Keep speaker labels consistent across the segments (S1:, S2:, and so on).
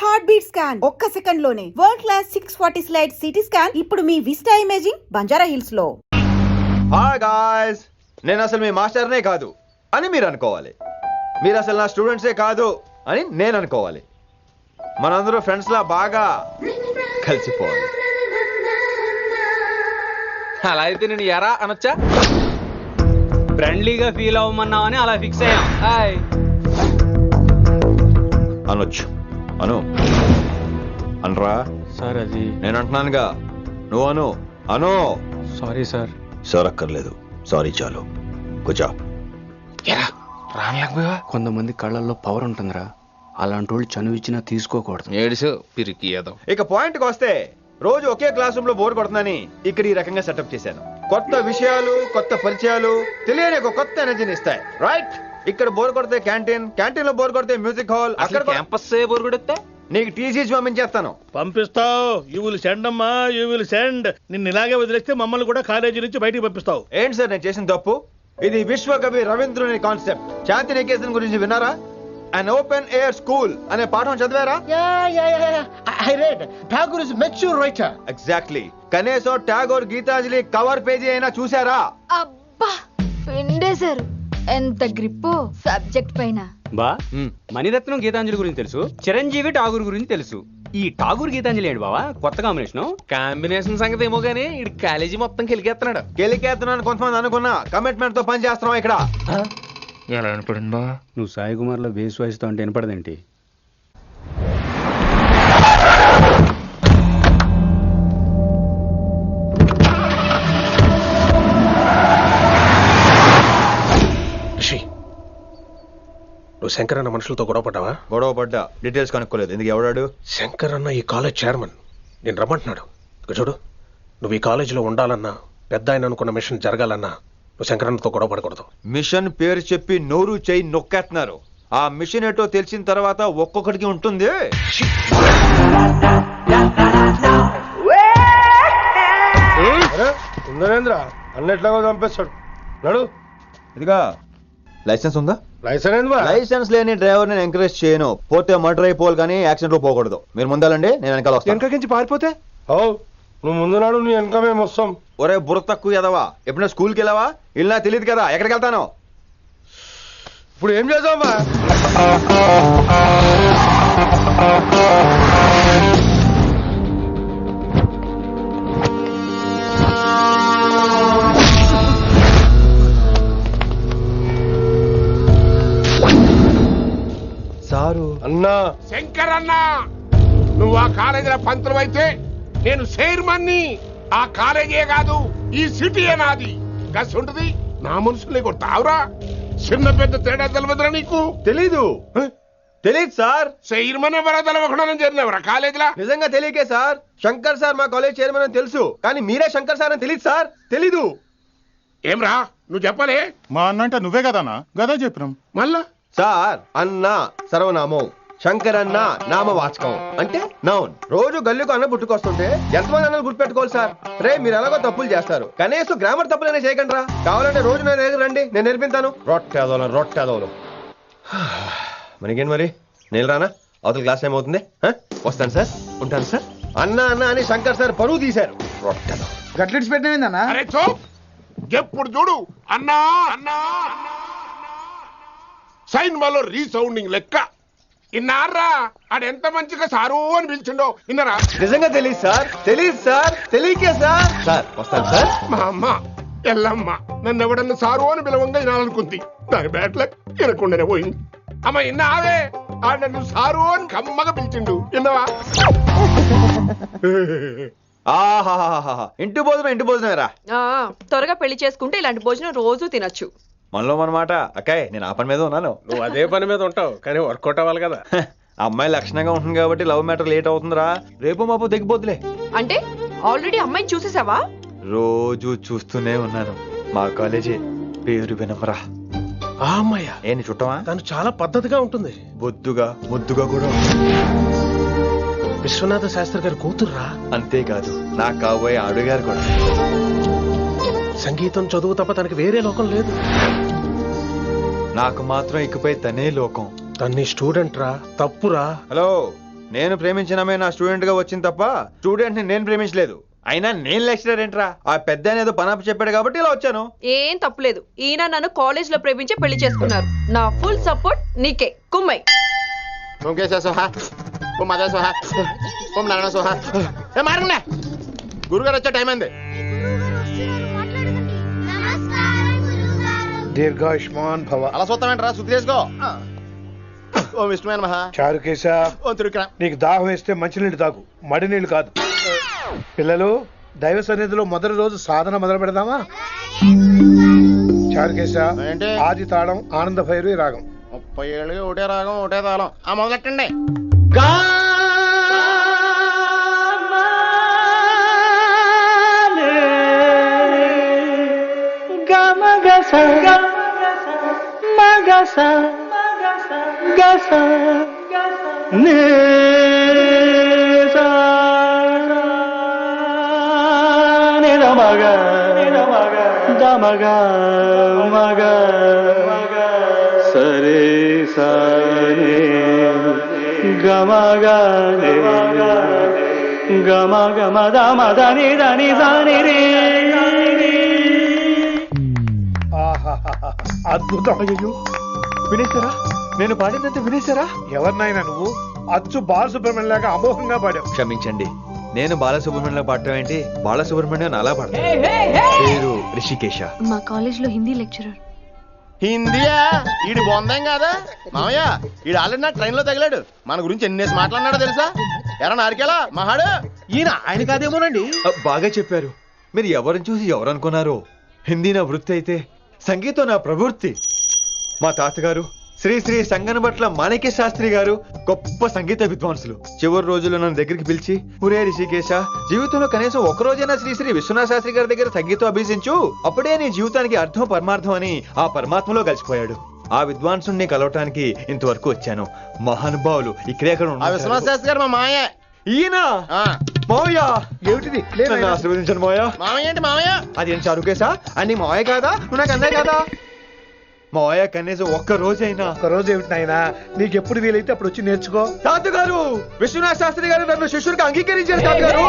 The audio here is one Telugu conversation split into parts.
S1: హార్ట్ బీట్ స్కాన్ ఒక్క సెకండ్ లోనే world class 640 slide CT scan ఇప్పుడు మీ విస్టా ఇమేజింగ్ బంజారా హిల్స్ లో.
S2: హాయ్ గాయ్స్, నేను అసలు మీ మాస్టర్నే కాదు అని మీరు అనుకోవాలి. మీరు అసలు నా స్టూడెంట్సే కాదు అని నేను అనుకోవాలి. మనందరూ ఫ్రెండ్స్ లా బాగా కలిసిపోవాలి.
S3: అలా అయితే నేను ఎరా అనొచ్చా? ఫ్రెండ్లీగా ఫీల్ అవ్వమన్నావని అలా ఫిక్స్ అయ్యాం. హాయ్
S2: అనొచ్చు. అను అనరా
S3: సార్. అది
S2: నేను అంటున్నానుగా, నువ్వు అను. అను.
S3: Sorry sir.
S2: సార్ అక్కర్లేదు, సారీ చాలు. కూర్చో.
S3: రానలేకపోయా. కొంతమంది కళ్ళల్లో పవర్ ఉంటుందిరా, అలాంటి వాళ్ళు చనువిచ్చినా తీసుకోకూడదు.
S4: ఏడుసు పిరికి ఏదో.
S2: ఇక పాయింట్కి వస్తే, రోజు ఒకే క్లాస్ రూమ్ లో బోర్ కొడుతుందని ఇక్కడ ఈ రకంగా సెటప్ చేశాను. కొత్త విషయాలు, కొత్త పరిచయాలు తెలియని ఒక కొత్త ఎనర్జీని ఇస్తాయి. రైట్? ఇక్కడ బోర్ కొడితే క్యాంటీన్, క్యాంటీన్ లో బోర్ కొడితే మ్యూజిక్ హాల్, అక్కడ
S4: క్యాంపస్ బోర్ కొడితే
S2: నీకు టీసీ పంపించేస్తాను.
S5: పంపిస్తావు. యూ విల్ సెండ్ అమ్మా, యూ విల్ సెండ్. నిన్ను ఇలాగే వదిలేస్తే మమ్మల్ని కూడా కాలేజీ నుంచి బయటికి పంపిస్తావు.
S2: ఏంటి సార్ నేను చేసిన తప్పు? ఇది విశ్వకవి రవీంద్రుని కాన్సెప్ట్. శాంతి నికేతన్ గురించి విన్నారా? అన్ ఓపెన్ ఎయిర్ స్కూల్ అనే పాఠం చదివారా?
S6: I read. Tagore is a mature writer.
S2: Exactly. కనీసం టాగోర్ గీతాంజలి కవర్ పేజీ అయినా చూసారా?
S7: అబ్బా పిండేశారు. ఎంత గ్రిప్పు సబ్జెక్ట్ పైన.
S3: బా మణిరత్నం గీతాంజలి గురించి తెలుసు, చిరంజీవి ఠాగూర్ గురించి తెలుసు. ఈ ఠాగూర్ గీతాంజలి ఏంటి బావా కొత్త
S4: కాంబినేషన్ సంగతి ఏమో గానీ ఇడు కాలేజీ మొత్తం కెలికేస్తున్నాడు.
S2: కెలికేస్తున్నాను కొంతమంది అనుకున్నా. కమిట్మెంట్ తో పని చేస్తున్నాం ఇక్కడ.
S4: ఎలా అనిపడింది బా?
S3: నువ్వు సాయి కుమార్ లో బేస్ వాయిస్తో అంటే వినపడదేంటి?
S6: నువ్వు శంకర్ అన్న మనుషులతో గొడవ పడ్డావా?
S2: గొడవ పడ్డా, డీటెయిల్స్ కనుక్కోలేదు. ఎందుకు? ఎవడాడు?
S6: శంకర్ అన్న ఈ కాలేజ్ చైర్మన్. నేను రమ్మంటున్నాడు. ఇక చూడు, నువ్వు ఈ కాలేజీలో ఉండాలన్నా, పెద్ద ఆయన అనుకున్న మిషన్ జరగాలన్నా నువ్వు శంకర్ అన్నతో గొడవ పడకూడదు.
S2: మిషన్ పేరు చెప్పి నోరు చేయి నొక్కేస్తున్నారు. ఆ మిషన్ ఏటో తెలిసిన తర్వాత ఒక్కొక్కడికి ఉంటుంది.
S5: నరేంద్ర అన్నెట్లాగో చంపేస్తాడు. నడు.
S2: ఇదిగా లైసెన్స్ ఉందా?
S5: లైసెన్స్
S2: లైసెన్స్ లేని డ్రైవర్ నేను ఎంకరేజ్ చేయను. పోతే మర్డర్ అయిపోవాలి కానీ యాక్సిడెంట్ లో పోకూడదు. మీరు ముందాలండి, నేను వెనకాల వస్తాను.
S5: వెనకకించి పారిపోతే నువ్వు ముందు నాడు నీ వెనక మేము వస్తాం.
S2: ఒరే బుర్ర తక్కువ ఎదవా, ఎప్పుడైనా స్కూల్కి వెళ్ళావా? ఇలా తెలియదు కదా ఎక్కడికి వెళ్తాను.
S5: ఇప్పుడు ఏం చేద్దామా?
S2: సారు
S5: అన్నా,
S8: శంకర్ అన్నా, నువ్వు ఆ కాలేజీలో పంతులు అయితే నేను చైర్మన్ని. ఆ కాలేజీ కాదు, ఈ సిటీయే నాది. గస్ ఉంటుంది నా మనుషుల్ని కొడతావురా? చిన్న పెద్ద తేడా తెలియదురా నీకు?
S2: తెలీదు. తెలీదు సార్.
S8: చైర్మన్ ఎవరో తెలవకుండా చేరినవరా కాలేజీలా?
S2: నిజంగా తెలియకే సార్. శంకర్ సార్ మా కాలేజ్ చైర్మన్ అని తెలుసు, కానీ మీరే శంకర్ సార్ అని తెలియదు సార్. తెలీదు.
S8: ఏమ్రా నువ్వు చెప్పలే?
S5: మా అన్న అంటే నువ్వే కదన్నా, గదా చెప్పినాం.
S8: మళ్ళా
S2: సార్ అన్న సర్వనామం, శంకర్ అన్న నామవాచకం అంటే నౌన్. రోజు గల్లీకు అన్న పుట్టుకొస్తుంటే ఎంతమంది అన్నలు గుర్తుపెట్టుకోవాలి సార్? రే మీరు ఎలాగో తప్పులు చేస్తారు, కనీసం గ్రామర్ తప్పులైనా చేయకండి రా. కావాలంటే రోజు నా దగ్గర రండి, నేను నేర్పిస్తాను. రొట్టెదోలు మనకేం మరి? నేను రానా? అవతల క్లాస్ టైం అవుతుంది. వస్తాను సార్, ఉంటాను సార్. అన్న అన్న అని శంకర్ సార్ పరువు తీశారు. రొట్టెదో
S5: గట్లెట్స్ పెట్టినా.
S8: అరే చో, ఎప్పుడు చూడు అన్నా అన్నా సైన్మాలో రీసౌండింగ్ లెక్క. ఇన్నారా ఆడెంత మంచిగా సారు అని పిలిచిండో ఇన్నరా?
S2: నిజంగా తెలియదు సార్. తెలియదు సార్. తెలియకే సార్. సార్ వస్తాను సార్.
S8: మా అమ్మ ఎల్లమ్మ నన్ను ఎవడన్నా సారు అని పిలవంగా వినాలనుకుంది. దాని బ్యాట్లక్ వినకుండానే పోయింది. అమ్మ ఇన్నావే, ఆడ నన్ను సారు అని కమ్మగా పిలిచిండు. విన్నవా?
S2: ఆహాహాహా, ఇంటి భోజనం రా.
S9: త్వరగా పెళ్లి చేసుకుంటే ఇలాంటి భోజనం రోజు తినొచ్చు.
S2: మనలో మనమాట. అక్కాయ్ నేను ఆ పని మీద ఉన్నాను.
S5: నువ్వు అదే పని మీద ఉంటావు, కానీ వర్కౌట్ అవ్వాలి కదా.
S2: అమ్మాయి లక్షణంగా ఉంటుంది కాబట్టి లవ్ మ్యాటర్ లేట్ అవుతుందిరా. రేపు మాపు దిగిపోతులే.
S9: అంటే ఆల్రెడీ అమ్మాయిని చూసేసావా?
S2: రోజు చూస్తూనే ఉన్నాను. మా కాలేజీ పేరు వినమరా.
S6: ఆ అమ్మాయ
S2: ఏంటి చుట్టమా?
S6: తను చాలా పద్ధతిగా ఉంటుంది.
S2: బొద్దుగా ముద్దుగా కూడా.
S6: విశ్వనాథ శాస్త్రి గారి కూతుర్రా.
S2: అంతేకాదు నా కాబోయే ఆడుగారు కూడా.
S6: సంగీతం చదువు తప్ప తనకి వేరే లోకం లేదు.
S2: నాకు మాత్రం ఇకపై తనే లోకం.
S6: తన్ని స్టూడెంట్ రా, తప్పురా.
S2: హలో, నేను ప్రేమించిన అమ్మాయి నా స్టూడెంట్ గా వచ్చింది తప్ప స్టూడెంట్ ని నేను ప్రేమించలేదు. అయినా నేను లెక్చరర్ ఏంట్రా, ఆ పెద్ద ఏదో పనాపు చెప్పాడు కాబట్టి ఇలా వచ్చాను.
S9: ఏం తప్పులేదు. ఈయన నన్ను కాలేజ్ లో ప్రేమించి పెళ్లి చేసుకున్నారు. నా ఫుల్ సపోర్ట్ నీకే. కుమ్మై.
S10: ఓం కేశవ సోహ, ఓం మాధవ సోహ, ఓం నారాయణ సోహ. ఏ మారండి, గురుగారు వచ్చే టైం అయింది.
S5: దీర్ఘాయుష్మాన్ భవ.
S10: అలా చూస్తామంటారా, శుద్ధి చేసుకో. ఓం విష్ణుమైన మహా.
S5: చారుకేశ,
S10: ఓం తిరుక్రా.
S5: నీకు దాహం వేస్తే మంచినీళ్ళు తాగు, మడి నీళ్ళు కాదు. పిల్లలు, దైవ సన్నిధిలో మొదటి రోజు సాధన మొదలు పెడదామా? చారుకేశ,
S10: ఏంటి?
S5: ఆది తాళం ఆనంద భైరవి రాగం.
S10: 30 ఏళ్ళుగా ఒకటే రాగం ఒకటే తాళం. ఆ మొదలెట్టండి.
S11: సరే సరే గమ గమ గమ దమ దని దని దని రే.
S5: అద్భుతం.
S2: అయ్యో, వినేశారా? నేను పాడిందంటే వినేశారా?
S5: ఎవరినైనా నువ్వు అచ్చు బాలసుబ్రహ్మణ్యం లాగా అమోఘంగా పాడావు.
S2: క్షమించండి, నేను బాలసుబ్రహ్మణ్యంలో పాడటం ఏంటి, బాలసుబ్రహ్మణ్యం అలా పాడతాను. పేరు రిషికేశ.
S7: మా కాలేజ్ లో హిందీ లెక్చరర్.
S10: హిందీయా? ఈడు బొందేం కాదా మామయ్య? ఈడు ఆల్రెడీ నా ట్రైన్ లో తగిలాడు. మన గురించి ఎన్నేసి మాట్లాడినాడో తెలుసా? ఎరా నారికేలా మహాడు, ఈయన ఆయన కాదేమోనండి.
S2: బాగా చెప్పారు. మీరు ఎవరిని చూసి ఎవరు అనుకున్నారు? హిందీ నా వృత్తి అయితే సంగీతం నా ప్రవృత్తి. మా తాతగారు శ్రీ శ్రీ సంగనబట్ల మాణిక్య శాస్త్రి గారు గొప్ప సంగీత విద్వాంసులు. చివరి రోజుల్లో నన్ను దగ్గరికి పిలిచి, ఒరే రిషికేశ, జీవితంలో కనీసం ఒక రోజైనా శ్రీ శ్రీ విశ్వనాథ శాస్త్రి గారి దగ్గర సంగీతం అభ్యసించు, అప్పుడే నీ జీవితానికి అర్థం పరమార్థం అని ఆ పరమాత్మలో కలిసిపోయాడు. ఆ విద్వాంసుని కలవటానికి ఇంతవరకు వచ్చాను. మహానుభావులు ఇక్కడే అక్కడ
S10: ఆ విశ్వనాథ శాస్త్రి గారు మా మామయ్య.
S2: ఈయన మావయ్య.
S5: ఏమిటిది?
S2: నన్ను ఆశీర్వదించండి మావయ్య.
S10: మామయ్య ఏంటి మామయ్య?
S2: అదేం చారుకేశా? అని మావయ్య కాదా? నువ్వు నాకు అన్నాయి కదా. మావయ్య కనీసం ఒక్క రోజైనా.
S5: ఒక రోజు ఏమిటి నాయనా, నీకు ఎప్పుడు వీలైతే అప్పుడు వచ్చి నేర్చుకో.
S2: తాతగారు, విశ్వనాథ శాస్త్రి గారు నన్ను శిష్యుడికి అంగీకరించారు. తాతగారు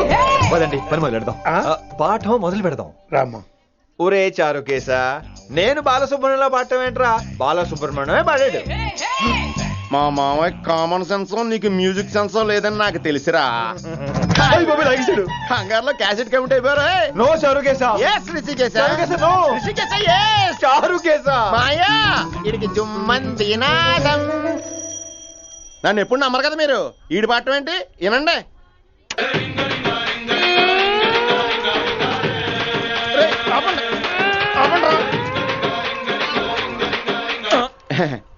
S2: పదండి, పని మొదలు పెడదాం. పాఠం మొదలు పెడదాం.
S5: రామ్మా.
S2: ఒరే చారుకేశా, నేను బాలసుబ్రహ్మణ్యంలో పాడటం ఏంట్రా, బాలసుబ్రహ్మణ్యమే పాడాడు.
S10: మా మామయ్య కామన్ సెన్స్ నీకు మ్యూజిక్ సెన్స్ లేదని నాకు తెలిసిరా. కంగారులో క్యాసెట్ కమిట్ అయిపోయారు.
S2: No Charukesha.
S10: yes Rishikesha.
S2: Charukesha, no.
S10: Rishikesha, yes.
S2: Charukesha.
S10: మాయా, ఈడికి జుమ్మంది నాదం. నన్ను ఎప్పుడు నమ్మరు కదా మీరు. ఈడి పాడటం ఏంటి వినండి. రేయ్, ఆపండి, ఆపండి రా.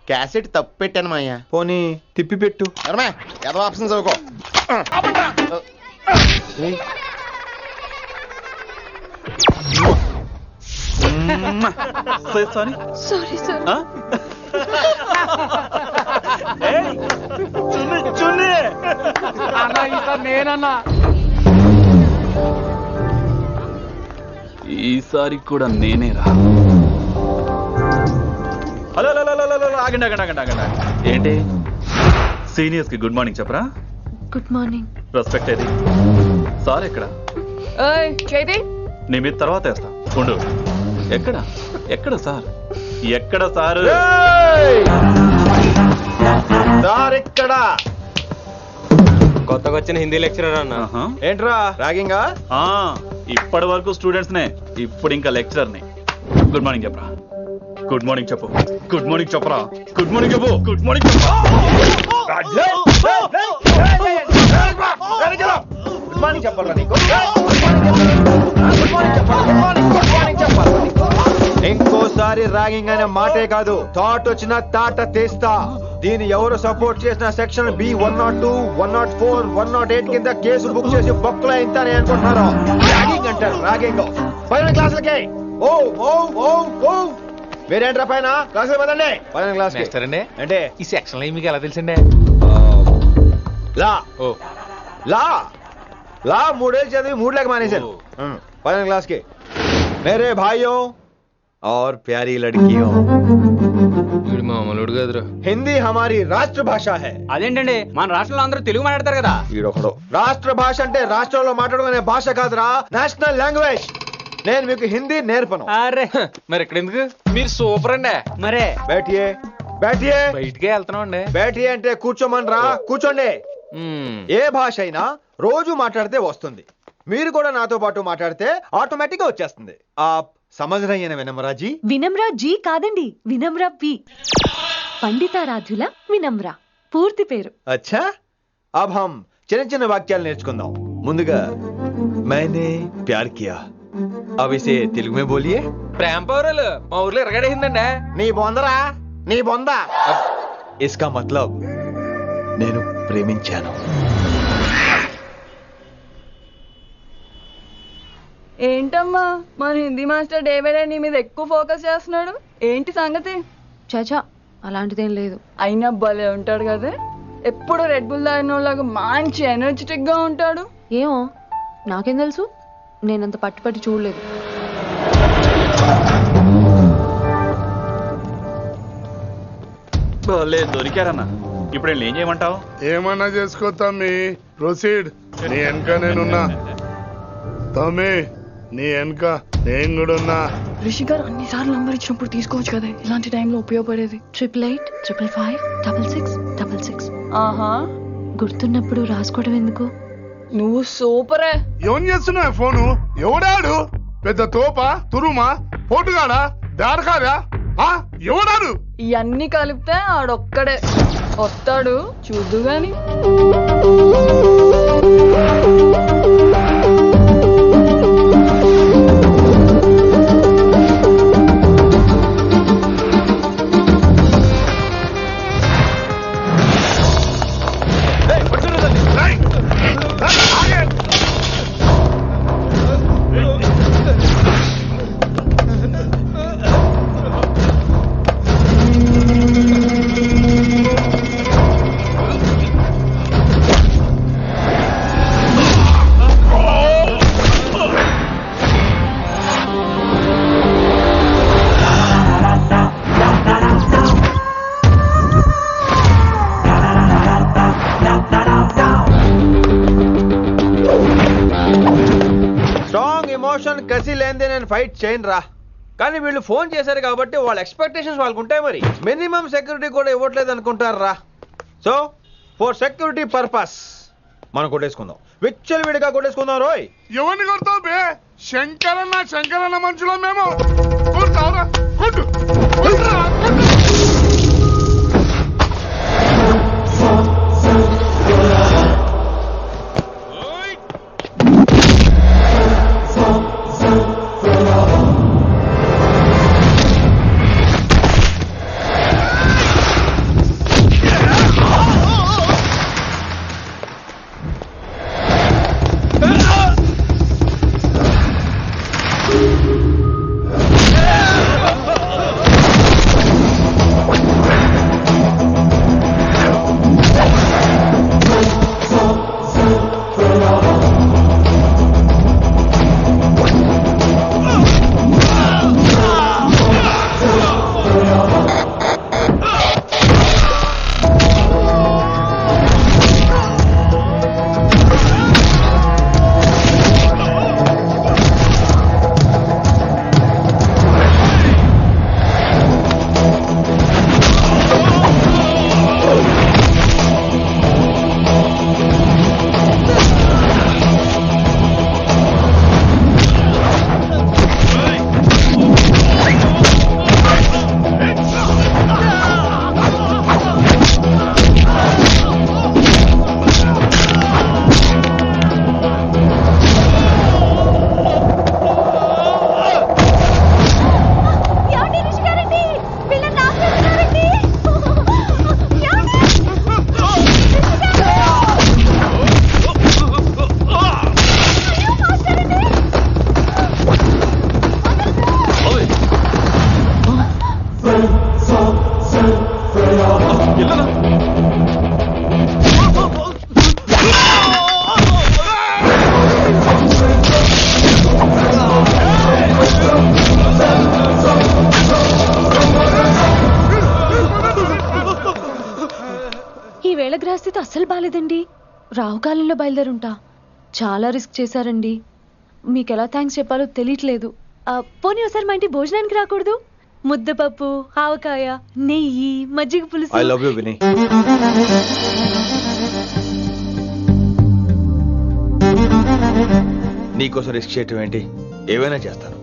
S10: క్యాసెట్ తప్పు పెట్టాను మాయ్యా.
S2: పోనీ తిప్పి పెట్టు.
S10: ఏదో ఆప్షన్ చదువుకో.
S7: Sorry sir.
S11: నేనన్నా ఈసారి కూడా నేనేరా. హలో ఆగండి ఆగండి ఆగండి ఆగండి. ఏంటి సీనియర్స్ కి గుడ్ మార్నింగ్ చెప్పరా?
S7: Good morning.
S11: రెస్పెక్ట్ ఏది? సార్ ఎక్కడ?
S9: చేతి
S11: నీ మీద తర్వాత వేస్తా ఉండు. ఎక్కడ ఎక్కడ సార్? ఎక్కడ సార్?
S2: ఇక్కడ
S3: కొత్తగా వచ్చిన హిందీ లెక్చరర్ అన్న.
S2: ఏంట్రా ర్యాగింగా?
S11: ఇప్పటి వరకు స్టూడెంట్స్ నే, ఇప్పుడు ఇంకా లెక్చరర్ ని. గుడ్ మార్నింగ్ చెప్పరా. గుడ్ మార్నింగ్ చెప్పు. గుడ్ మార్నింగ్ చెప్పరా. గుడ్ మార్నింగ్ చెప్పు. గుడ్ మార్నింగ్ చెప్పు.
S2: గుడ్ మార్నింగ్ చెప్పాలా నీకు? ఇంకోసారి ర్యాగింగ్ అనే మాటే కాదు, థాట్ వచ్చిన తాట తీస్తా. దీన్ని ఎవరు సపోర్ట్ చేసిన సెక్షన్ బి 102, 104, 108 కింద కేసు బుక్ చేసి బొక్కలో ఇంతనే అనుకుంటున్నారు. ర్యాగింగ్ అంటారు, ర్యాగింగ్. పైన క్లాసులకి ఓ ఓ ఓ ఓ. మీరేంట్రా పైన క్లాసులు పదండి. పైన క్లాస్ అంటే
S4: ఈ సెక్షన్ లో మీకు ఎలా తెలిసిండే?
S2: లా లా లా 3 ఏళ్ళు చదివి 3 లేక మానేశాను. పైన क्लास के मेरे भाइयों और प्यारी लड़कियों.
S4: మామూలుడు కదరా.
S2: హిందీ హమారీ రాష్ట్ర భాష హై.
S3: అదేంటండి మన రాష్ట్రంలో అందరూ తెలుగు మాట్లాడతారు కదా.
S2: ఈడొకడు రాష్ట్ర భాష అంటే రాష్ట్రంలో మాట్లాడుకునే భాష కాదురా, నేషనల్ లాంగ్వేజ్. నేను మీకు హిందీ నేర్పను.
S3: అరే
S4: మరి ఇక్కడ ఎందుకు? మీరు సూపర్ అండి.
S3: మరే
S2: బేటియే బేటియే
S4: బయటికే వెళ్తున్నాం అండి.
S2: బేటియే అంటే కూర్చోమనరా, కూర్చోండి. ఏ భాష అయినా రోజు మాట్లాడితే వస్తుంది. మీరు కూడా నాతో పాటు మాట్లాడితే ఆటోమేటిక్ గా వచ్చేస్తుంది. ఆప్ సమझ रही हैं विनम्रा जी?
S7: వినమ్రా జీ కాదండి, వినమ్రా పి. పండితారాధ్యుల వినమ్రా పూర్తి పేరు.
S2: अच्छा अब हम చిన్న చిన్న వాక్యాలు నేర్చుకుందాం. ముందుగా मैंने प्यार किया. अब इसे తెలుగు में बोलिए.
S4: ప్రేమ పౌరాలు మా ఊర్లో ఎరగడేసిందండి.
S2: నీ బొందరా, నీ బొంద. इसका मतलब నేను ప్రేమించాను.
S9: ఏంటమ్మా మన హిందీ మాస్టర్ డేవిడ్ నీ మీద ఎక్కువ ఫోకస్ చేస్తున్నాడు, ఏంటి సంగతి?
S7: చాచా అలాంటిదేం లేదు.
S9: అయినా భలే ఉంటాడు కదా, ఎప్పుడు రెడ్ బుల్ తాగినోళ్ళగా మంచి ఎనర్జెటిక్ గా ఉంటాడు.
S7: ఏమో నాకేం తెలుసు, నేనంత పట్టుపట్టి చూడలేదు.
S11: దొరికారన్నా. ఇప్పుడు వీళ్ళని ఏం చేయమంటావు?
S8: ఏమన్నా చేసుకో తమ్మి, ప్రొసీడ్. నీ వెనక నేనున్నా తమ్మి, నీ వెనక నేను కూడా ఉన్నా.
S9: రిషి గారు అన్నిసార్లు నంబర్ ఇచ్చినప్పుడు తీసుకోవచ్చు కదా, ఇలాంటి టైంలో ఉపయోగపడేది.
S7: 8885556666.
S9: ఆహా,
S7: గుర్తున్నప్పుడు రాసుకోవడం ఎందుకు?
S9: నువ్వు సూపరే.
S8: ఏం చేస్తున్నావు ఫోను? ఎవడాడు? పెద్ద తోప, తురుమా, పోటుగాడా, దారకారా? ఎవడాడు?
S9: ఇవన్నీ కలిపితే ఆడొక్కడే వస్తాడు, చూద్దు గాని.
S2: కసి లేనిదే నేను ఫైట్ చేయను రా. కానీ వీళ్ళు ఫోన్ చేశారు కాబట్టి వాళ్ళ ఎక్స్పెక్టేషన్స్ వాళ్ళకు ఉంటాయి. మరి మినిమం సెక్యూరిటీ కూడా ఇవ్వట్లేదు అనుకుంటారు రా. సో ఫర్ సెక్యూరిటీ పర్పస్ మనం కొట్టేసుకుందాం, విచ్చలు విడిగా కొట్టేసుకుందాం. రోయ్
S8: ఎవరిని కొడతావు బే? శంకరన్న శంకరన్న మనుషులో మేము. కొడతావురా, కొట్టు.
S7: అయితే అస్సలు బాలేదండి. రావుకాలంలో బయలుదేరుంటా. చాలా రిస్క్ చేశారండి. మీకు ఎలా థ్యాంక్స్ చెప్పాలో తెలియట్లేదు. పోనీ ఒకసారి మా ఇంటి భోజనానికి రాకూడదు? ముద్దపప్పు, ఆవకాయ, నెయ్యి, మజ్జిగ పులుసు.
S2: ఐ లవ్ యూ విని. నీకోసం రిస్క్ చేయటం ఏంటి? ఏవైనా చేస్తాను.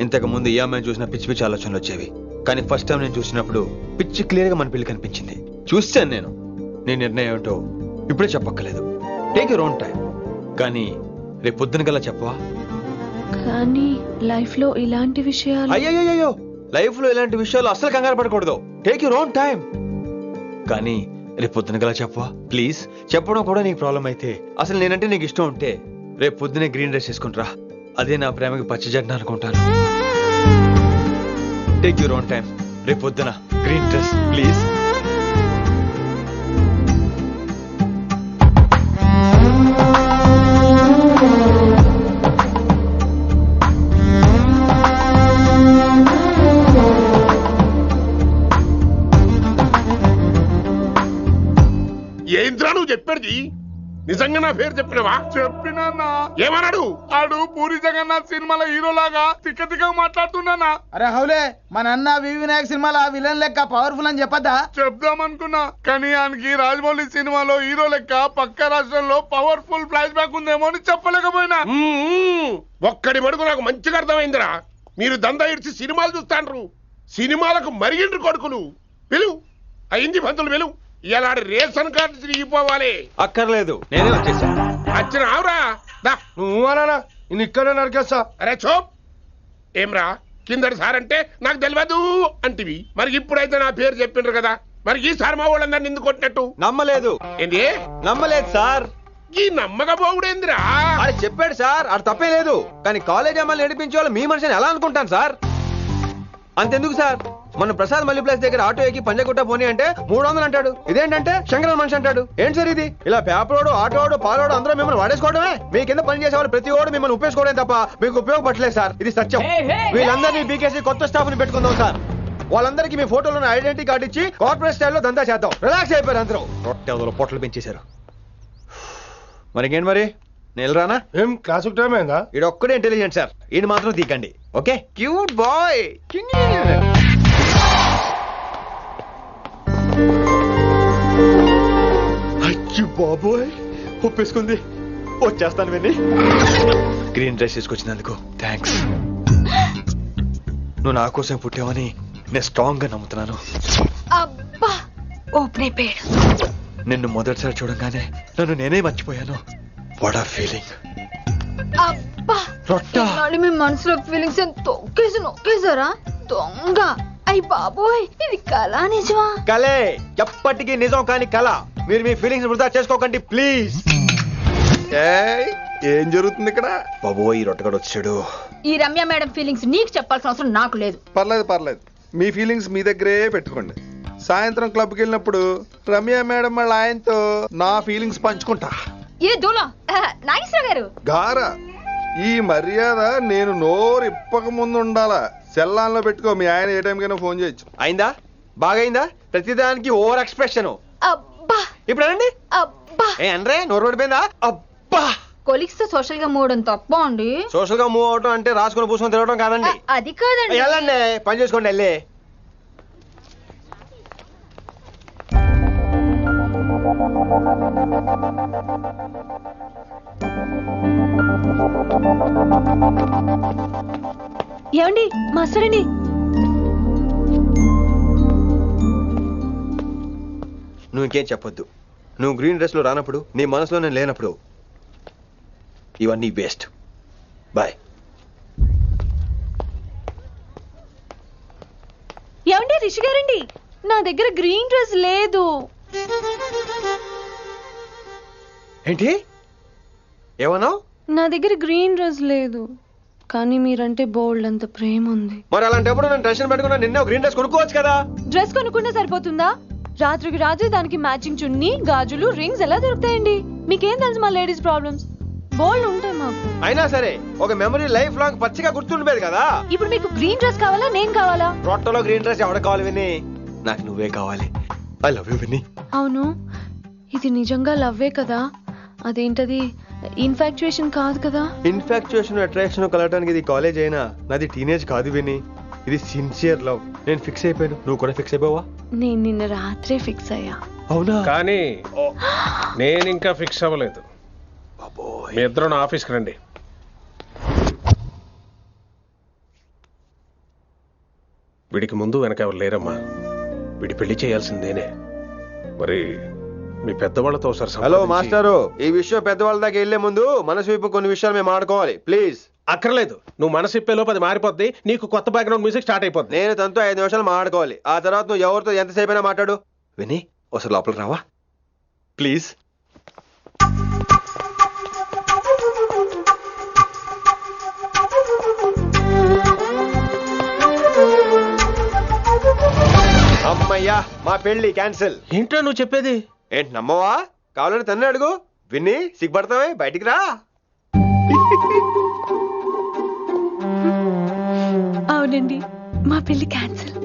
S2: ఇంతకు ముందు ఈ అమ్మాయిని చూసిన పిచ్చి పిచ్చి ఆలోచనలు వచ్చేవి, కానీ ఫస్ట్ టైం నేను చూసినప్పుడు పిచ్చి క్లియర్ గా మన పిల్లి కనిపించింది. చూశాను నేను. నీ నిర్ణయం ఏమిటో ఇప్పుడే చెప్పక్కర్లేదు. Take your own time. కానీ రేపు పొద్దున కల్లా చెప్పవా?
S7: కానీ లైఫ్ లో ఇలాంటి విషయాలు.
S2: అయ్యో, లైఫ్ లో ఇలాంటి విషయాలు అస్సలు కంగారు పడకూడదు. Take your own time. కానీ రేపు పొద్దున కల్లా చెప్పవా ప్లీజ్? చెప్పడం కూడా నీకు ప్రాబ్లం అయితే, అసలు నేనంటే నీకు ఇష్టం ఉంటే రేపు పొద్దునే గ్రీన్ డ్రెస్ వేసుకుంటారా. అదే నా ప్రేమకి పచ్చి జెండా అనుకుంటాను. Take your own time. రేపు పొద్దున గ్రీన్ డ్రెస్ ప్లీజ్.
S8: ఏంద్రా నువ్వు చెప్పేది? నిజంగా నా పేరు చెప్పినవా? చెప్పినా. ఏమన్నాడు? ఆడు పూరి జగన్నాథ్ సినిమాలో హీరోలాగా తిక్క మాట్లాడుతున్నానా?
S10: అరే హౌలే, మన అన్న వినాయక్ సినిమాలో విలన్ లెక్క పవర్ఫుల్ అని చెప్పద్దా?
S8: చెప్దామనుకున్నా, కానీ ఆయనకి రాజమౌళి సినిమాలో హీరో లెక్క పక్క రాష్ట్రంలో పవర్ఫుల్ ఫ్లాష్ బ్యాక్ ఉందేమో అని చెప్పలేకపోయినా. ఒక్కడి మడుగు నాకు మంచిగా అర్థమైందిరా. మీరు దందా ఇడిచి సినిమాలు చూస్తాండ్రు. సినిమాలకు మరిగిండ్రు కొడుకులు. పిలువు, అయింది పంతులు పిలువు. ఇలా రేషన్ కార్డు తిరిగిపోవాలి.
S2: అక్కర్లేదు, నేనే వచ్చేసా.
S8: వచ్చిన ఆవురా.
S2: నువ్వు అనా నేను ఇక్కడ నరికేస్తా.
S8: అరే చోప్. ఏమ్రా, కిందటి సార్ అంటే నాకు తెలియదు అంటివి. మరి ఇప్పుడైతే నా పేరు చెప్పిండ్రు కదా, మరి ఈసారి మా వాళ్ళందరినీ ఎందుకు కొట్టినట్టు?
S2: నమ్మలేదు.
S8: ఏంది?
S2: నమ్మలేదు సార్.
S8: ఈ నమ్మకపోవుడేందిరా?
S2: ఆడ చెప్పాడు సార్, ఆడ తప్పే లేదు. కానీ కాలేజ్ అమ్మాయిలు నడిపించే వాళ్ళు మీ మనిషిని ఎలా అనుకుంటాను సార్? అంతెందుకు సార్, మన ప్రసాద్ మల్లి ప్లేస్ దగ్గర ఆటో ఎక్కి పంజగుట్ట పోనీ అంటే 300 అంటాడు. ఇదేంటంటే శంకరన్ మనిషి అంటాడు. ఏంటి సార్ ఇది? ఇలా పేపరోడు, ఆటోడు, పాలోడు అందరూ మిమ్మల్ని వాడేసుకోవడమే. మీ కింద పని చేసే వాళ్ళు ప్రతి ఓడు మిమ్మల్ని ఉపయోగించుకోవడం తప్ప మీకు ఉపయోగపడలేదు సార్. ఇది సత్యం. వీళ్ళందరినీ బీకేసి కొత్త స్టాఫ్ ని పెట్టుకుందాం సార్. వాళ్ళందరికీ మీ ఫోటోలో ఐడెంటిటీ కార్డు ఇచ్చి కార్పొరేట్ స్టైల్లో దందా చేద్దాం. రిలాక్స్ అయిపోయారు అందరూ. రొట్టె పొట్టలు పెంచేశారు. మరికేంటి మరి, నేను రానా?
S5: ఏం క్లాసుకు టైం అయిందా?
S2: ఈడొక్కడే ఇంటెలిజెంట్ సార్, ఈయన మాత్రం తీకండి. Okay, cute boy. అయ్యో బాబోయ్, ఒప్పేసుకుంది. వచ్చేస్తాను విని. గ్రీన్ డ్రెస్ తీసుకొచ్చినందుకు థ్యాంక్స్. నువ్వు నా కోసం పుట్టావని నేను స్ట్రాంగ్ గా నమ్ముతున్నాను.
S9: అబ్బా, ఓపెన్ అయిపోయాడు.
S2: నిన్ను మొదటిసారి చూడంగానే నన్ను నేనే మర్చిపోయాను. వాట్ ఆ ఫీలింగ్.
S9: అబ్బా,
S2: రొట్టా.
S9: మీ మనసులో ఫీలింగ్స్ తొక్కేసి నొక్కేసారా దొంగ? అయ్యి బాబోయ్, ఇది కళ నిజమా?
S2: కలే, ఎప్పటికీ నిజం కాని కళ. మీరు మీ ఫీలింగ్స్ వృధా చేసుకోకండి ప్లీజ్.
S10: ఏం జరుగుతుంది ఇక్కడ?
S2: బాబోయ్, రొట్టగడు వచ్చాడు.
S9: ఈ రమ్య మేడం ఫీలింగ్స్ నీకు చెప్పాల్సిన అవసరం నాకు లేదు.
S10: పర్లేదు, మీ ఫీలింగ్స్ మీ దగ్గరే పెట్టుకోండి. సాయంత్రం క్లబ్కి వెళ్ళినప్పుడు రమ్య మేడం వాళ్ళ ఆయనతో నా ఫీలింగ్స్ పంచుకుంటా.
S9: ఏ దూల నాగేశ్వర గారు
S10: గారా, ఈ మర్యాద నేను నోరు ఇప్పక ముందు ఉండాలా. సెల్లాన్లో పెట్టుకో, మీ ఆయన ఏ టైం కైనా ఫోన్ చేయొచ్చు.
S2: అయిందా? బాగైందా? ప్రతిదానికి ఓవర్ ఎక్స్ప్రెషన్.
S9: అబ్బా,
S2: ఇప్పుడు అనండి.
S9: అబ్బా,
S2: ఏ అనరే, నోరు పడిపోయిందా? అబ్బా.
S9: కొలిక్స్ తో సోషల్ గా మూవ్ అవడం తప్ప అండి.
S2: సోషల్ గా మూవ్ అవటం అంటే రాసుకుని పూసుకొని తిరగడం కాదండి.
S9: అది కాదండి.
S2: వెళ్ళండి, పని చేసుకోండి. వెళ్ళి
S7: ఏమండి, మాస్టరండి.
S2: నువ్వు ఇంకేం చెప్పొద్దు. నువ్వు గ్రీన్ డ్రెస్ లో రానప్పుడు, నీ మనసులో నేను లేనప్పుడు ఇవన్నీ వేస్ట్. బాయ్.
S7: ఏమండి, రిషి గారండి, నా దగ్గర గ్రీన్ డ్రెస్ లేదు.
S2: ఏంటి ఏమన్నావు?
S7: నా దగ్గర గ్రీన్ డ్రెస్ లేదు, కానీ మీరంటే బోల్డ్ అంత ప్రేమ ఉంది.
S2: మరి అలాంటప్పుడు నేను టెన్షన్ పెట్టుకున్నా, నిన్నే గ్రీన్ డ్రెస్ కొనుక్కోవచ్చు కదా.
S7: డ్రెస్ కొనుక్కుంటే సరిపోతుందా? రాత్రికి రాత్రి దానికి మ్యాచింగ్ చున్నీ, గాజులు, రింగ్స్ ఎలా దొరుకుతాయండి? మీకేం తెలుసు మా లేడీస్ ప్రాబ్లమ్స్? బోల్డ్ ఉంటాయి మాకు.
S2: అయినా సరే ఒక మెమరీ లైఫ్ లాంగ్ పచ్చిగా గుర్తుండిపోయేది కదా.
S7: ఇప్పుడు మీకు గ్రీన్ డ్రెస్ కావాలా, నేను కావాలా?
S2: రొట్టలో గ్రీన్ డ్రెస్ ఎవడ కావాలి విని? నాకు నువ్వే కావాలి. ఐ లవ్ యూ విని.
S7: అవును, ఇది నిజంగా లవ్వే కదా? అదేంటది ఇన్ఫాక్చుయేషన్ కాదు కదా?
S2: ఇన్ఫాక్చుయేషన్ అట్రాక్షన్ కలగడానికి ఇది కాలేజ్ అయినా నాది టీనేజ్ కాదు విని. ఇది సిన్సియర్ లవ్. నేను ఫిక్స్ అయిపోయాను. నువ్వు కూడా ఫిక్స్ అయిపోవా?
S7: నేను నిన్న రాత్రే ఫిక్స్ అయ్యా.
S2: అవునా?
S6: కానీ నేను ఇంకా ఫిక్స్ అవ్వలేదు. మీ ఇద్దరు నా ఆఫీస్కి రండి. వీడికి ముందు వెనక ఎవరు లేరమ్మా. వీడి పెళ్లి చేయాల్సిందేనే. మరి మీ పెద్దవాళ్ళతో ఒకసారి
S2: హలో మాస్టారు, ఈ విషయం పెద్దవాళ్ళ దాకా వెళ్లే ముందు మనసు వైపు కొన్ని విషయాలు మేము ఆడుకోవాలి ప్లీజ్.
S6: అక్కర్లేదు, నువ్వు మనసు ఇప్పేలోపు అది మారిపోద్ది. నీకు కొత్త బ్యాక్గ్రౌండ్ మ్యూజిక్ స్టార్ట్ అయిపోద్ది.
S2: నేను తనతో 5 నిమిషాలు మాట్లాడుకోవాలి. ఆ తర్వాత నువ్వు ఎవరితో ఎంతసేపు అయినా మాట్లాడు. విని ఒకసారి లోపలికి రావా ప్లీజ్? అమ్మయ్యా, మా పెళ్లి క్యాన్సిల్.
S6: ఏంటో నువ్వు చెప్పేది?
S2: ఏంటి నమ్మవా? కావాలని తన్నే అడుగు. విన్ని సిగ్గుపడతావే, బయటికి రా.
S7: అవునండి, మా పెళ్లి క్యాన్సిల్.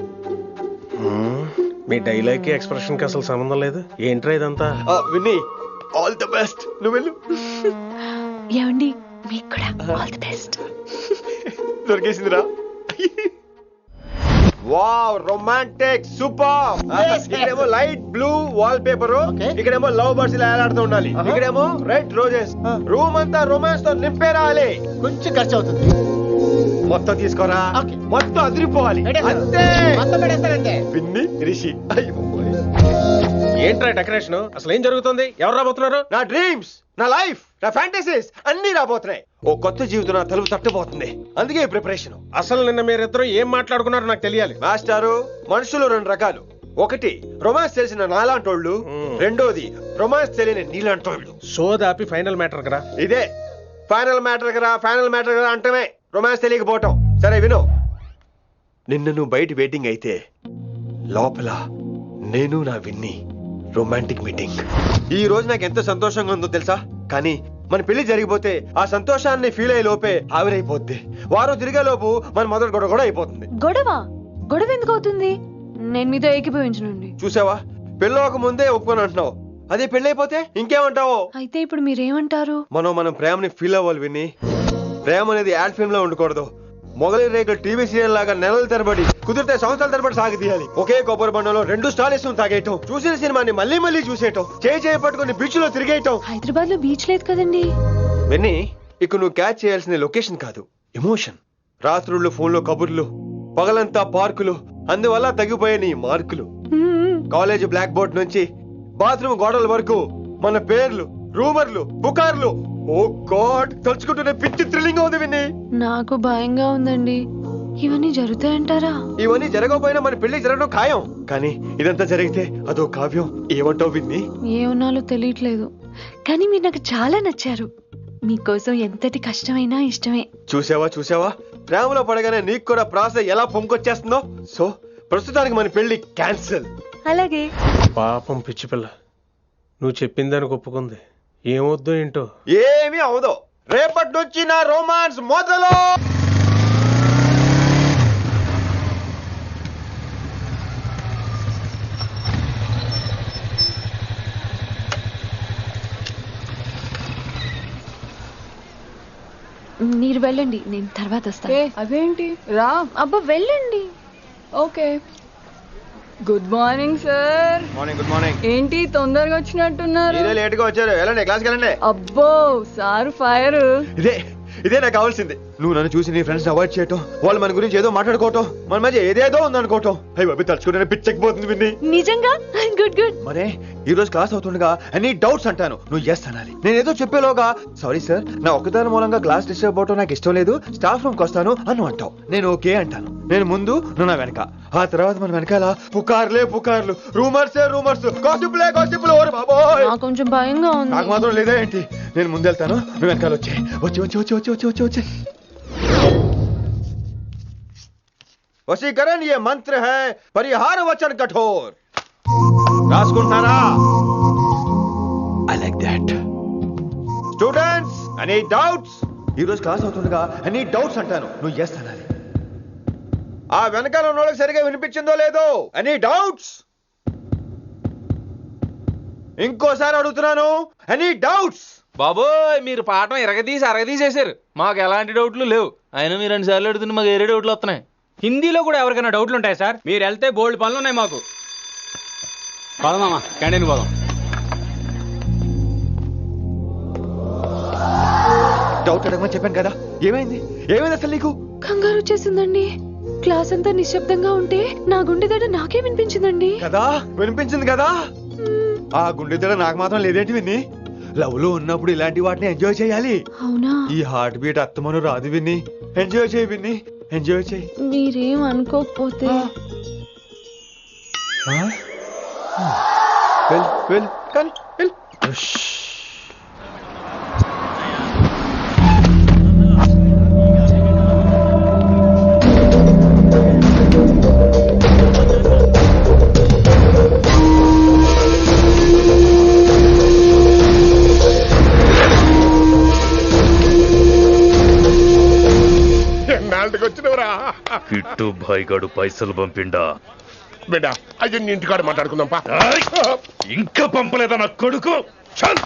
S6: మీ డైలాగ్ కి ఎక్స్ప్రెషన్ కి అసలు సంబంధం లేదు. ఏంట్రా ఇదంతా?
S2: విన్ని ఆల్ ది బెస్ట్. నువ్వు వెళ్ళు.
S7: ఏమండి, మీకు కూడా ఆల్ ది బెస్ట్.
S2: దొరికేసిందిరా. Wow, romantic, super. ఇక్కడేమో లైట్ బ్లూ వాల్ పేపర్, ఇక్కడేమో లవ్ బర్డ్స్ ఇలా ఏలాడుతూ ఉండాలి, ఇక్కడేమో రెడ్ రోజెస్. రూమ్ అంతా రొమాన్స్ తో నింపే రావాలి.
S10: కొంచెం ఖర్చు అవుతుంది.
S2: మొత్తం తీసుకోరా, మొత్తం అదిరిపోవాలి. అంతే. విన్ని రిషి.
S6: ఏంట్రా డెకరేషన్? అసలు ఏం జరుగుతుంది? ఎవరు రాబోతున్నారు?
S2: నా డ్రీమ్స్, నా లైఫ్, నా ఫ్యాంటసీస్ అన్ని రాబోతున్నాయి. ఓ కొత్త జీవితం నా తలుపు తట్టబోతుంది. అందుకే ప్రిపరేషన్.
S6: అసలు నిన్న మీరిద్దరు ఏం మాట్లాడుకున్నారో నాకు తెలియాలి.
S2: మాస్టారు, మనుషులు 2 రకాలు. ఒకటి రొమాన్స్ తెలిసిన నాలాంటోళ్ళు, రెండోది రొమాన్స్ తెలియని నీలాంటోళ్ళు.
S6: సోదాపి ఫైనల్ మ్యాటర్ కదా.
S2: ఇదే ఫైనల్ మ్యాటర్ కదా. ఫైనల్ మ్యాటర్ కదా అంటమే రొమాన్స్ తెలియకపోవటం. సరే విను, నిన్న నువ్వు బయట వెయిటింగ్ అయితే లోపల నేను నా విన్ని రొమాంటిక్ మీటింగ్. ఈ రోజు నాకు ఎంత సంతోషంగా ఉందో తెలుసా? కానీ మన పెళ్లి జరిగిపోతే ఆ సంతోషాన్ని ఫీల్ అయ్యే లోపే ఆవిరైపోద్ది. వారం తిరిగే లోపు మన మొదటి గొడవ కూడా అయిపోతుంది.
S7: గొడవ ఎందుకు అవుతుంది? నేను మీతో ఏకీభవించనండి.
S2: చూసావా, పెళ్ళవక ముందే ఒప్పుకొని అంటున్నావు. అదే పెళ్ళైపోతే ఇంకేమంటావు?
S7: అయితే ఇప్పుడు మీరేమంటారు?
S2: మనం ప్రేమని ఫీల్ అవ్వాలి విని. ప్రేమ అనేది యాడ్ ఫిల్మ్ లో ఉండకూడదు. మొగలి రేకులు టీవీ సీరియల్ లాగా నెలల తరబడి, కుదిరితే సంవత్సరాల తరబడి సాగి తీయాలి. ఒకే కొబ్బరి బండలో 2 స్టాల్ వేసుకుని తాగేయటం, చూసిన సినిమాని మళ్ళీ మళ్ళీ చూసేయటం, చేయి పట్టుకుని బీచ్ లో తిరిగేయటం.
S7: హైదరాబాద్ లో బీచ్ లేదు కదండి.
S2: విన్ని, ఇక నువ్వు క్యాచ్ చేయాల్సిన లొకేషన్ కాదు, ఎమోషన్. రాత్రుళ్ళు ఫోన్లో కబుర్లు, పగలంతా పార్కులు, అందువల్ల తగ్గిపోయే నీ మార్కులు. కాలేజ్ బ్లాక్ బోర్డ్ నుంచి బాత్రూమ్ గోడల వరకు మన పేర్లు, రూమర్లు, పుకార్లు. ఓ గాడ్, తలుచుకుంటూనే పిచ్చి థ్రిల్లింగ్ ఉంది విన్ని.
S7: నాకు భయంగా ఉందండి. ఇవన్నీ జరుగుతాయంటారా?
S2: ఇవన్నీ జరగకపోయినా మన పెళ్లి జరగడం ఖాయం. కానీ ఇదంతా జరిగితే అదో కావ్యం. ఏమంటావు విన్ని?
S7: ఏమన్నాలో తెలియట్లేదు, కానీ మీరు నాకు చాలా నచ్చారు. మీకోసం ఎంతటి కష్టమైనా ఇష్టమే.
S2: చూసావా, ప్రేమలో పడగానే నీకు కూడా ప్రాస ఎలా పొంకొచ్చేస్తుందో. సో ప్రస్తుతానికి మన పెళ్లి క్యాన్సిల్.
S7: అలాగే.
S6: పాపం పిచ్చి పిల్ల, నువ్వు చెప్పిందానికి ఒప్పుకుంది. ఏమొద్దు ఏంటో.
S2: ఏమీ అవదో. రేపటి నుంచి నా రొమాన్స్ మొదలు.
S7: మీరు వెళ్ళండి, నేను తర్వాత వస్తాను.
S9: అదేంటి రా.
S7: అబ్బా వెళ్ళండి.
S9: Okay. Good morning sir.
S2: Morning. Good morning.
S9: ఏంటి తొందరగా వచ్చినట్టున్నారు?
S2: ఇదే లేట్ గా వచ్చారు. వెళ్ళండి, క్లాస్కి వెళ్ళండి.
S9: అబ్బో సార్ ఫైర్.
S2: ఇదే నాకు కావాల్సింది. నువ్వు నన్ను చూసి నీ ఫ్రెండ్స్ అవాయిడ్ చేయటం, వాళ్ళు మన గురించి ఏదో మాట్లాడుకోవటం, మన మధ్య ఏదేదో ఉందనుకోవటం. అయ్యి బాబు, తలుచుకుంటే పిచ్చెక్కిపోతుంది విన్ని.
S7: నిజంగా గుడ్.
S2: మరే ఈ రోజు క్లాస్ అవుతుండగా అన్ని డౌట్స్ అంటాను, నువ్వు ఎస్ అనాలి. నేను ఏదో చెప్పేలోగా సారీ సార్, నా ఒక్కదాని మూలంగా క్లాస్ డిస్టర్బ్ అవటం నాకు ఇష్టం లేదు, స్టాఫ్ రూమ్ కి వస్తాను అని అంటావు. నేను ఓకే అంటాను. నేను ముందు, నువ్వు నా వెనక. ఆ తర్వాత మన వెనకాల పుకార్లు, రూమర్స్, గాసిప్లే. ఓరి బాబోయ్,
S7: కొంచెం భయంగా ఉంది.
S2: నాకు మాత్రం లేదా ఏంటి? నేను ముందెళ్తాను, నువ్వు వెనకాల వచ్చే. वशीकरण ये मंत्र है, परिहार वचन कठोर. రాసుకుంటారా? I like that. Students, any doubts? ఈ రోజు క్లాస్ అవుతుండగా any doubts అంటాను, నువ్వు yes అనాలి. ఆ వెనకాల ఉన్న వాళ్ళకి సరిగా వినిపించిందో లేదో? any doubts? ఇంకోసారి అడుగుతున్నాను, ఎనీ డౌట్స్?
S4: బాబోయ్ మీరు పాఠం అరగదీసేశారు. మాకు ఎలాంటి డౌట్లు లేవు. అయినా మీరు 2 సార్లు అడుగుతుంటే మాకు ఏరే డౌట్లు వస్తున్నాయి.
S3: హిందీలో కూడా ఎవరికైనా డౌట్లు ఉంటాయి సార్? మీరు వెళ్తే బోల్డ్ పనులు ఉన్నాయి మాకు. పోదామా క్యాంటీన్ పోదాం.
S2: డౌట్ అడగమని చెప్పాను కదా, ఏమైంది అసలు నీకు?
S7: కంగారు వచ్చేసిందండి. క్లాస్ అంతా నిశ్శబ్దంగా ఉంటే నా గుండె దడ నాకే వినిపించిందండి.
S2: కదా వినిపించింది కదా. ఆ గుండె దడ నాకు మాత్రం లేదేంటి విన్ని? లవ్ లో ఉన్నప్పుడు ఇలాంటి వాటిని ఎంజాయ్ చేయాలి.
S7: అవునా?
S2: ఈ హార్ట్ బీట్ అత్తమను రాదు విన్ని. ఎంజాయ్ చేయి విన్ని, ఎంజాయ్ చేయి.
S7: మీరేం అనుకోకపోతే
S2: వెళ్ళు కానీ వెళ్ళు.
S8: ఎన్నాళ్ళకి వచ్చినవరా?
S11: కిట్టు భాయ్ గడు పైసలు పంపిండా?
S8: బిడ్డ అయ్యో ఇంటికాడ మాట్లాడుకుందాం పా.
S11: ఇంకా పంపలేదా నా కొడుకు? చల్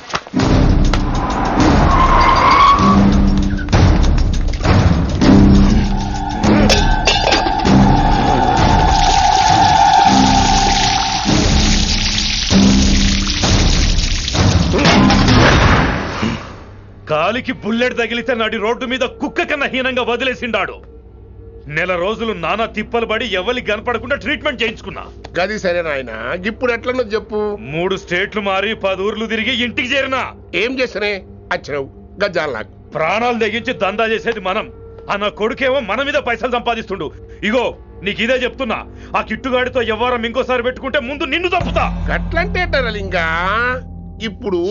S11: కాలికి బుల్లెట్ తగిలితే నాటి రోడ్డు మీద కుక్క కన్నా హీనంగా వదిలేసిండాడు. నెల రోజులు నానా తిప్పలు పడి ఎవరికి కనపడకుండా ట్రీట్మెంట్ చేయించుకున్నా.
S8: గది సరే నాయన, ఇప్పుడు ఎట్లనో చెప్పు.
S11: 3 స్టేట్లు మారి 10 ఊర్లు తిరిగి ఇంటికి చేరినా.
S8: ఏం చేసినే వచ్చినావు గజ్జాలు నాకు?
S11: ప్రాణాలు తెగించి దందా చేసేది మనం. ఆ నా కొడుకేమో మన మీద పైసలు సంపాదిస్తుండు. ఇగో నీకు ఇదే చెప్తున్నా, ఆ కిట్టుగాడితో ఎవరం ఇంకోసారి పెట్టుకుంటే ముందు నిన్ను తప్పుతా.
S8: గట్లంటే ఇంకా ఇప్పుడు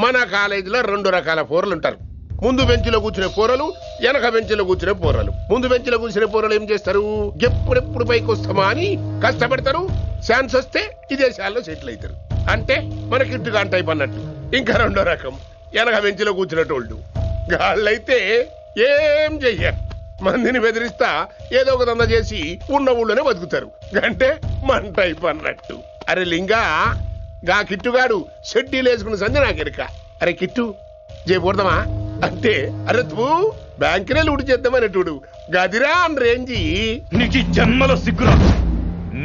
S8: మన కాలేజీలో 2 రకాల పోరలు ఉంటారు. ముందు బెంచ్లో కూర్చునే పోరలు, వెనక బెంచ్లో కూర్చునే పోరలు. ముందు బెంచ్లో కూర్చునే పోరలు ఏం చేస్తారు? ఎప్పుడెప్పుడు పైకి వస్తామా అని కష్టపడతారు. ఛాన్స్ వస్తే విదేశాల్లో సెటిల్ అవుతారు. అంటే మన కిట్టుగా టైప్ అన్నట్టు. ఇంకా 2వ రకం వెనక బెంచ్లో కూర్చునేటోళ్ళు. గాళ్ళైతే ఏం చెయ్యరు, మందిని బెదిరిస్తా ఏదో ఒక దంద చేసి ఉన్న ఊళ్ళోనే బతుకుతారు. అంటే మన టైప్ అన్నట్టు. అరే లింగా, గా కిట్టుగాడు షెడ్డీలు వేసుకున్న సంధి నాకెరక. అరే కిట్టు చేయకూడదామా అంటే, అరే తూ బ్యాంకునే లూటి చేద్దామనేటుడు గదిరా అని రేంజి.
S11: నీకు జన్మలో సిగ్గురా.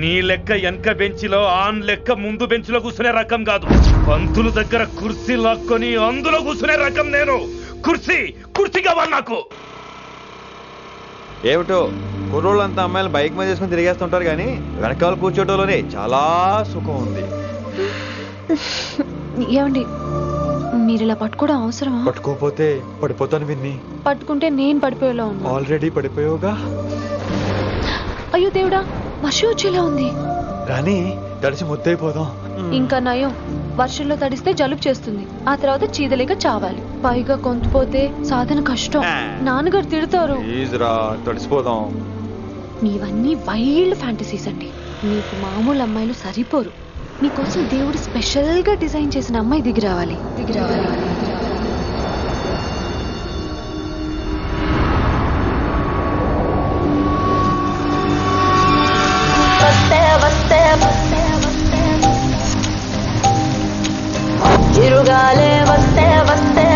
S11: నీ లెక్క వెనక బెంచిలో ఆన్ లెక్క ముందు బెంచ్లో కూర్చునే రకం కాదు. పంతులు దగ్గర కుర్చీ లాక్కొని అందులో కూర్చునే రకం నేను. కుర్చీ కావాలి నాకు.
S2: ఏమిటో కుర్రోళ్ళంతా అమ్మాయిలు బైక్ మీద చేసుకుని తిరిగేస్తుంటారు, కానీ వెనకాల కూర్చోటంలోనే చాలా సుఖం ఉంది.
S7: ఏమండి, మీరు ఇలా పట్టుకోవడం అవసరమా?
S2: పట్టుకోపోతే పడిపోతాను విన్ని.
S7: పట్టుకుంటే నేను పడిపోయేలా ఉన్నా.
S2: ఆల్రెడీ పడిపోయావుగా.
S7: అయ్యో దేవుడా, వర్షం వచ్చేలా ఉంది.
S2: రాని తడిసి ముద్దైపోదాం.
S7: ఇంకా నయం, వర్షంలో తడిస్తే జలుబు చేస్తుంది. ఆ తర్వాత చీదలేక చావాలి. పైగా కొంతపోతే సాధన కష్టం. నాన్నగారు తిడతారు.
S2: తడిసిపోదాం.
S7: మీవన్నీ వైల్డ్ ఫ్యాంటసీస్ అండి. మీకు మామూలు అమ్మాయిలు సరిపోరు. మీకోసం దేవుడు స్పెషల్ గా డిజైన్ చేసిన అమ్మాయి దిగి రావాలి.
S12: చిరుగాలే వస్తే వస్తే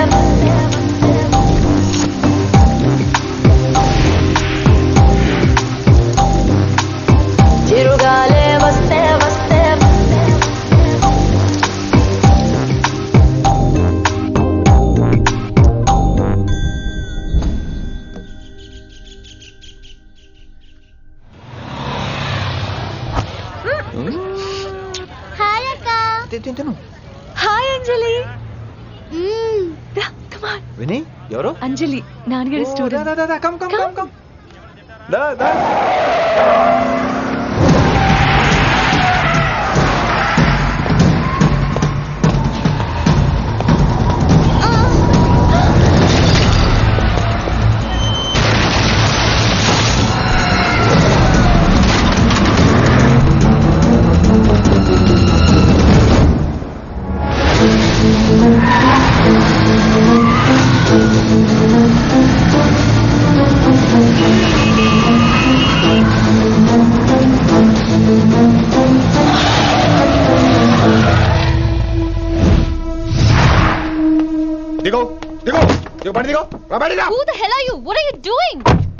S12: చిరుగాలే వస్తే వస్తే
S9: హాయ్ అక్క.
S7: హాయ్ అంజలి.
S2: విని ఎవరు?
S7: అంజలి, నాన్నగారి స్టూడెంట్.
S2: దిగో దిగో దిగో బండి దిగో రా బండిగా.
S7: Who the hell are you? What are you doing?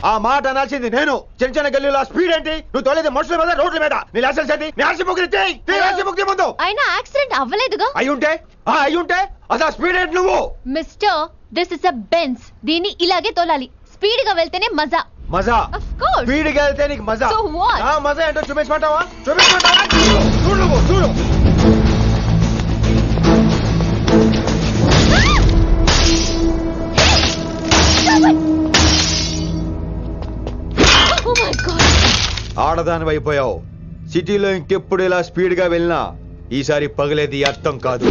S2: ఆ మాట అనాల్సింది నేను. చిన్న చిన్న గల్లీలో స్పీడ్ ఏంటి? నువ్వు తోలేది మనుషుల మీద రోడ్ల మీద. నీ లైసెన్స్ ఏంటి? నీ ఆర్సీ బుక్ ఇచ్చేయ్. నీ ఆర్సీ బుక్ ముందు.
S7: అయినా యాక్సిడెంట్ అవ్వలేదుగా.
S2: అయ్యుంటే అసలు స్పీడ్ ఏంటి నువ్వు?
S7: Mister, this is a Benz. దీన్ని ఇలాగే తోలాలి. స్పీడ్ గా వెళ్తేనే మజా.
S2: మజా?
S7: Of course.
S2: స్పీడ్ గా వెళ్తే నీకు మజా?
S7: So what?
S2: ఆ మజా ఏంటో చూపించమంటావా? చూడు నువ్వు చూడు.
S7: Oh my God.
S2: ఆడదాని అయిపోయావు. సిటీలో ఇంకెప్పుడు ఇలా స్పీడ్ గా వెళ్ళినా ఈసారి పగిలేది అర్థం కాదు.